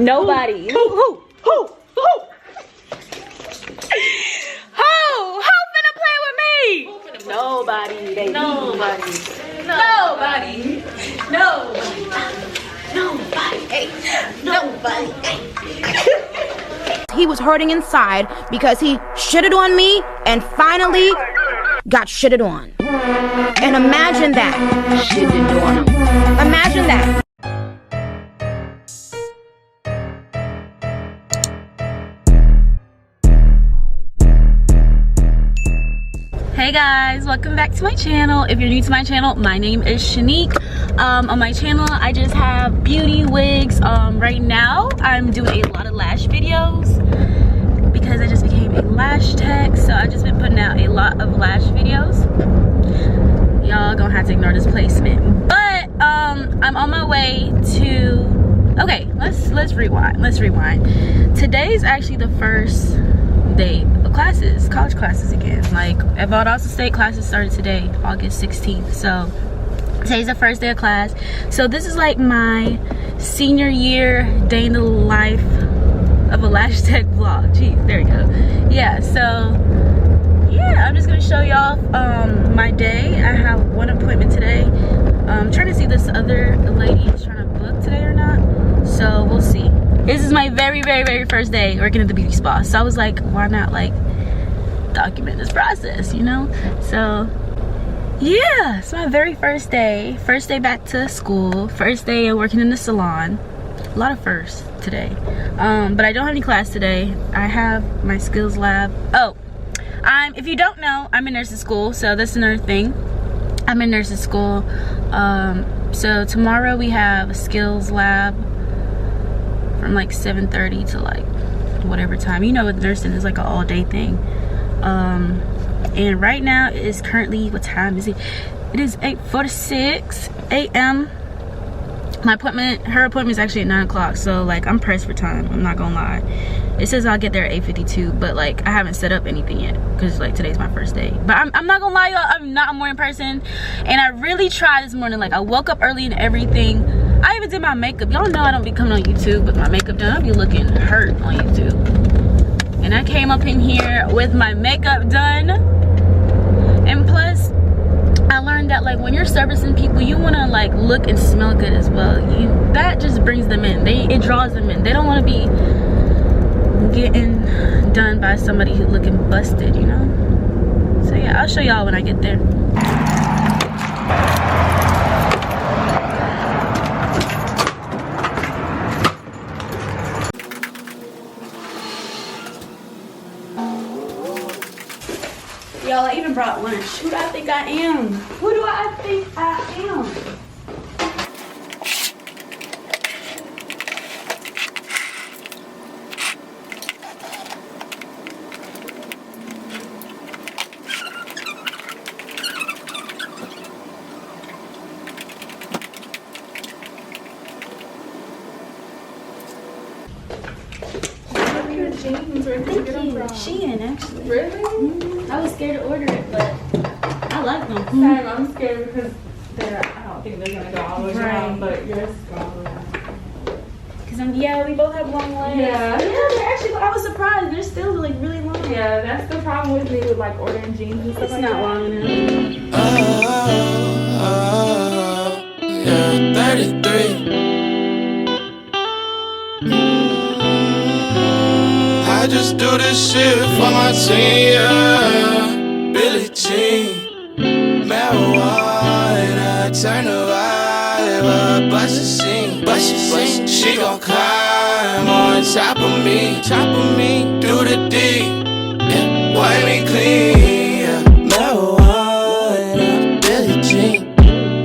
Nobody. Who? Who finna play with me? Nobody. Nobody. He was hurting inside because he shitted on me and finally got shitted on. And imagine that. Shitted on him. Imagine that. Hey guys, welcome back to my channel. If you're new to my channel, my name is Shanneek. On my channel, I just have beauty wigs. Right now, I'm doing a lot of lash videos because I just became a lash tech. So I've just been putting out a lot of lash videos. Y'all gonna have to ignore this placement. But I'm on my way to. Okay, let's rewind. Today's actually the first day of classes, college classes again. Like at Valdosta State, classes started today, August 16th. So today's the first day of class. So this is like my senior year day in the life of a lash tech vlog. Geez, there we go. Yeah, so yeah, I'm just gonna show y'all my day. I have one appointment today. I'm trying to see if this other lady is trying to book today or not. So we'll see. This is my very first day working at the beauty spa. So I was like, why not like document this process, you know? So yeah, it's my very first day. First day back to school. First day of working in the salon. A lot of firsts today. But I don't have any class today. I have my skills lab. Oh, if you don't know, I'm in nursing school. So that's another thing. I'm in nursing school. So tomorrow we have a skills lab from like 7:30 to like whatever time. You know, with nursing is like an all-day thing. And right now it is currently, what time is it? It is 8:46 a.m. My appointment, her appointment is actually at 9 o'clock. So like I'm pressed for time. I'm not gonna lie. It says I'll get there at 8:52, but like I haven't set up anything yet because like today's my first day. But I'm not gonna lie, y'all. I'm not a morning person, and I really tried this morning. Like I woke up early and everything. I even did my makeup. Y'all know I don't be coming on YouTube with my makeup done. I'll be looking hurt on YouTube. And I came up in here with my makeup done. And plus, I learned that like when you're servicing people, you want to like look and smell good as well. That just brings them in. It draws them in. They don't want to be getting done by somebody who's looking busted, you know? So yeah, I'll show y'all when I get there. Y'all, I even brought lunch. Who do I think I am? Who do I think I am? Jeans, where did you get them from? Shein, actually. Really? I was scared to order it, but I like them. Same, I'm scared because I don't think they're gonna go all the way around, but yours is going all the way around. Yeah, we both have long legs. Yeah. They're actually, I was surprised. They're still like really long. Yeah, that's the problem with me with like ordering jeans and stuff It's like not that. long enough. Yeah, 33. I just do this shit for my team, yeah. Billie Jean, marijuana, turn the vibe up, bust a scene, she gon' climb on top of me, do the D, yeah, wipe me clean, yeah. Marijuana, Billie Jean,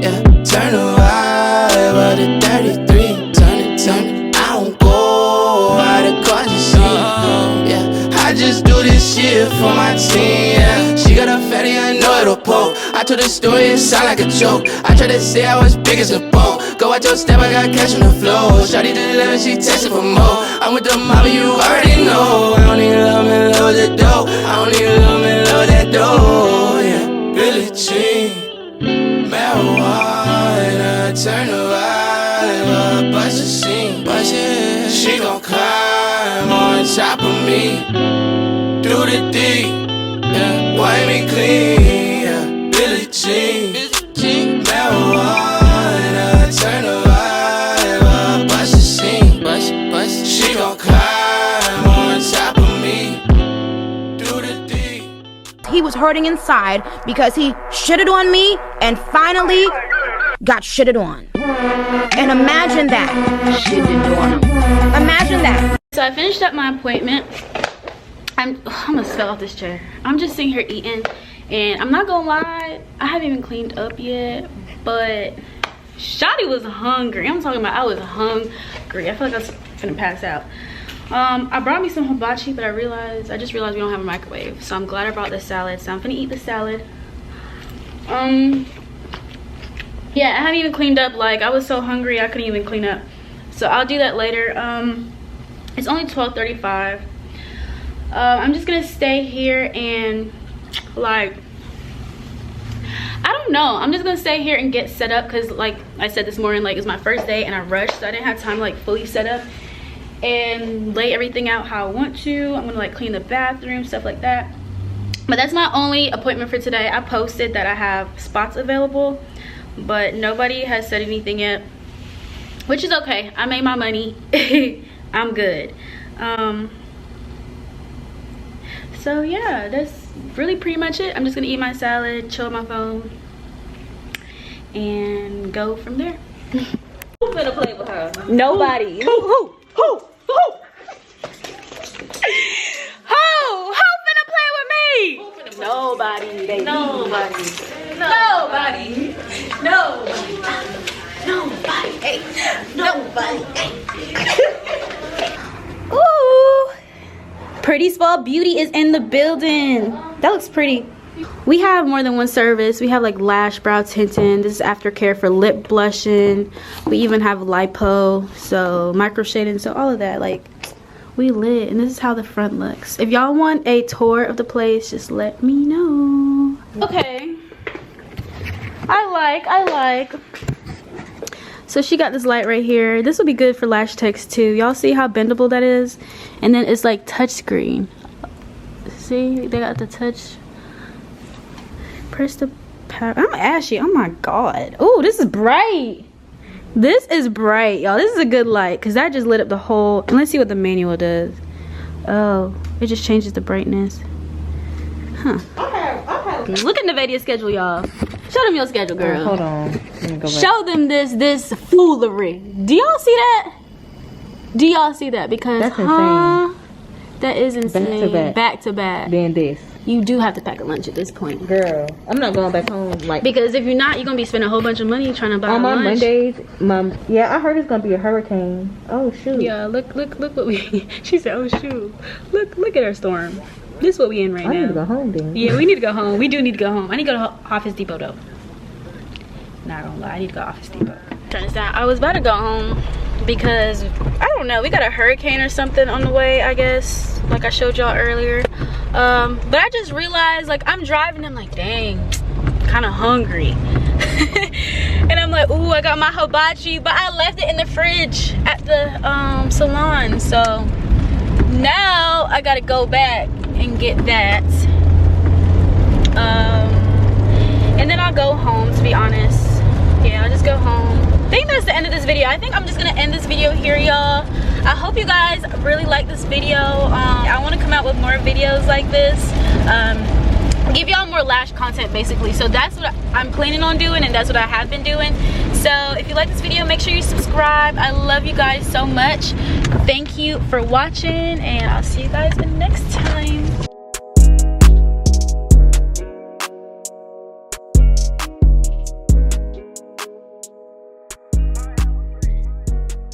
yeah, turn the vibe up to 33, turn it, I don't go out of caution. I just do this shit for my team, yeah. She got a fatty, I know it'll poke. I told the story, it sound like a joke. I tried to say I was big as a boat. Go out your step, I got cash on the floor. Shawty did 11, she texted for more. I'm with the mob, you already know. I don't need love and love the dough. I don't need love and love that dough, yeah. Billie Jean, marijuana, turn the vibe up, bust a scene, she gon' me. Do the deed, yeah. Wipe me clean, yeah. Billie Jean, marijuana, turn the vibe up. Bust the scene, she gon' climb on top of me. Do the deed. He was hurting inside because he shitted on me and finally got shitted on. And imagine that. Shitted on him. Imagine that. So I finished up my appointment. I'm gonna spell off this chair. I'm just sitting here eating, and I'm not gonna lie, I haven't even cleaned up yet, but Shotty was hungry. I'm talking about I was hungry. I feel like I was finna pass out. I brought me some hibachi, but I just realized we don't have a microwave, so I'm glad I brought the salad. So I'm finna eat the salad. Yeah, I haven't even cleaned up. Like, I was so hungry I couldn't even clean up, so I'll do that later. It's only 12:35. I'm just gonna stay here and, like, I don't know, I'm just gonna stay here and get set up, because like I said this morning, like, it's my first day and I rushed, so I didn't have time to like fully set up and lay everything out how I want to. I'm gonna like clean the bathroom, stuff like that. But that's my only appointment for today. I posted that I have spots available, but nobody has said anything yet, which is okay. I made my money. I'm good. So yeah, that's really pretty much it. I'm just gonna eat my salad, chill on my phone, and go from there. Who's gonna play with her? Nobody. Who finna play with me? Nobody, baby. Nobody. Hey. Nobody. Hey. Ooh. Pretty Small Beauty is in the building. That looks pretty. We have more than one service. We have like lash, brow tinting. This is aftercare for lip blushing. We even have lipo, so micro shading, so all of that. Like, we lit, and this is how the front looks. If y'all want a tour of the place, just let me know. Okay. I like. So she got this light right here. This will be good for lash techs too. Y'all see how bendable that is? And then it's like touch screen. See, they got the touch. Press the power. I'm ashy. Oh my god. Oh, this is bright. This is bright, y'all. This is a good light, because that just lit up the whole. And let's see what the manual does. Oh, it just changes the brightness. Huh. Okay. Look at NVIDIA schedule, y'all. Show them your schedule, girl. Hold on. Let me go back. Show them this foolery. Do y'all see that? Do y'all see that? Because that's insane. That is insane. Back to back. Then this. You do have to pack a lunch at this point, girl. I'm not going back home. Like, because if you're not, you're gonna be spending a whole bunch of money trying to buy on my lunch. Mondays. Yeah, I heard it's gonna be a hurricane. Oh shoot. Yeah, look what we. She said, "Oh shoot, look at our storm." This is what we in right now. I need to go home then. Yeah, we need to go home. We do need to go home. I need to go to Office Depot though. Not gonna lie, I need to go to Office Depot. Turn this down. I was about to go home because I don't know. We got a hurricane or something on the way, I guess. Like I showed y'all earlier. But I just realized, like, I'm driving. I'm like, dang, kind of hungry. And I'm like, ooh, I got my hibachi, but I left it in the fridge at the salon. So now I gotta go back and get that. And then I'll go home, to be honest. Yeah, I'll just go home. I think that's the end of this video. I think I'm just gonna end this video here, y'all. I hope you guys really like this video. I want to come out with more videos like this, give y'all more lash content basically. So that's what I'm planning on doing, and that's what I have been doing. So if you like this video, make sure you subscribe. I love you guys so much. Thank you for watching, and I'll see you guys next time.